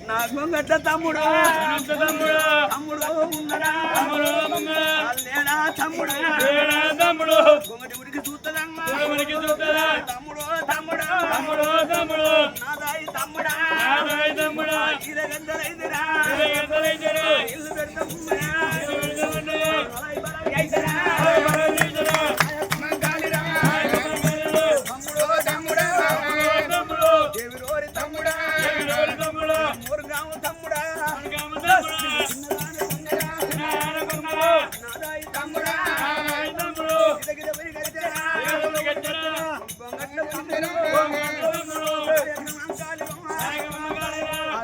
నాగొంగట్ల తమ్ముడు తమ్ముడు ఉన్నడా లేడా తమ్ముడు తమ్ముడు గొంగటి ఉడికి చూస్తుందమ్మా తమ్ముడు తమ్ముడు తమ్ముడు తమ్ముడు నాదాయి తమ్ముడా ఇదగందరైందిరా ఇల్లు పెడతామురా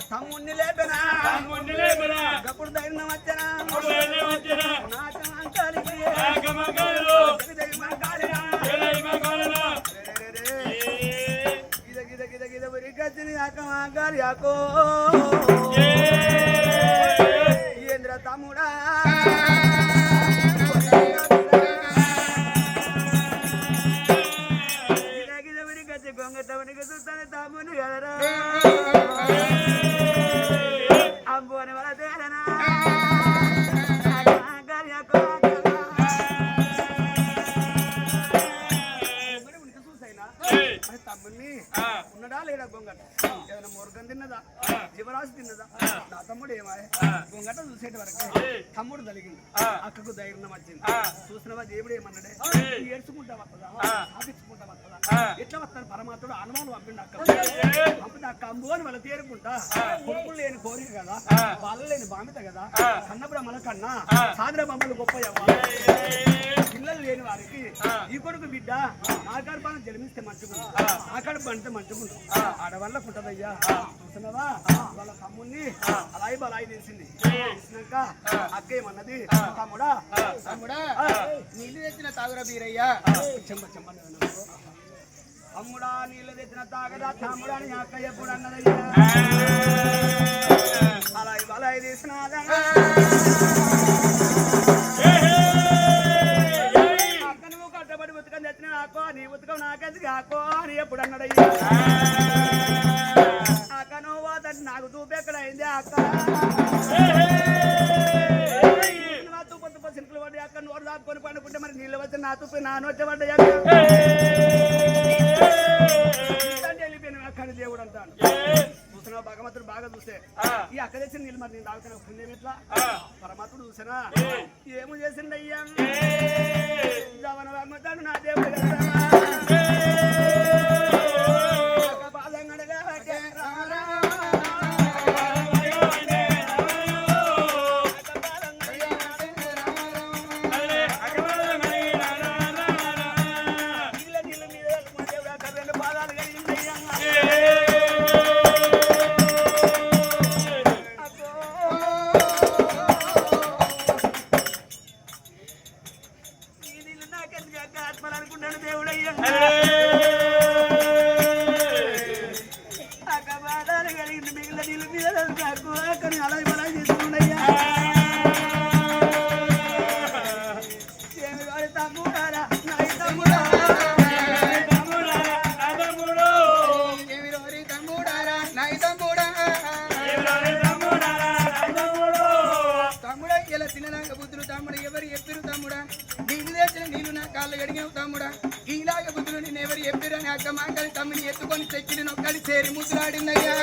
తమ్ముడిని లేపనా గప్పుడు ధైర్యం వచ్చనా యాకో ఏంద్ర తమ్ముడా గొంగతవనికి చూస్తాను తమ్ముని కదరా అంబోని వల తేరనా తమ్ముని ఉన్నడా లేడా గొంగట ఏదైనా మురగం తిన్నదా జీవరాశి తిన్నదా నా తమ్ముడు ఏమాయ గొంగట చూసేటి వరకు తమ్ముడు తలిగింది అక్కకు ధైర్యం వచ్చింది చూసినవా దేవుడు ఏమన్నాడే ఏడ్చుకుంటా వస్తుందా ఆపించుకుంటా వస్తుందా ఎట్లా వస్తాను పరమాత్ముడు అనుమానం పంపిండు అప్పుడు అక్క అంబోని వాళ్ళ తేరుకుంటా కొడుకులు లేని కోరిక కదా వాళ్ళు లేని బామిత కదా కన్నబ్రహ్మల కన్నా సాదర బొమ్మలు గొప్ప పిల్లలు లేని వారికి ఈ కొడుకు బిడ్డ ఆకాడు పాలన జన్మిస్తే మంచుకుంటా ఆకాడు పండితే మంచుకుంటా ఆడవాళ్ళ పుట్టదయ్యా చూస్తున్నావా వాళ్ళ తమ్ముడిని అలాయి బలాయి తెలిసింది తెలిసినాక అక్క ఏమన్నది తమ్ముడా నీళ్ళు తెచ్చిన తాగురా బీరయ్యా చెంబ చెంబ తమ్ముడా నీళ్ళు తెచ్చిన తాగదా తమ్ముడా అని అక్క ఎప్పుడు అన్నదయ్యా అలాయి బలాయి తీసినాదా అక్క నువ్వు కట్టబడి ఉతకని తెచ్చిన నాకో నీ ఉతకం నాకెందుకు ఆకో అని ఎప్పుడు అన్నాడయ్యా అక్క నువ్వు అతను నాకు చూపెక్కడైంది అక్క కప్పుకొని పండుకుంటే మరి నీళ్ళు వచ్చి నా తుప్పి నా నొచ్చ పడ్డా వెళ్ళిపోయిన అక్కడి దేవుడు అంటాను చూసినా భగవంతుడు బాగా చూసే ఈ అక్క తెచ్చిన నీళ్ళు మరి నేను తాగుతున్నా పుణ్యం ఎట్లా పరమాత్ముడు చూసినా ఏమో చేసిండయ్యా జవన భగవంతుడు నా దేవుడు తమ్ముని ఎత్తుకొని చెక్కిలి నొక్కడి చేరి ముద్రాడిందయ్యా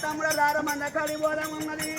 తమ్ముడ రారమన్న కడి పోదామన్నది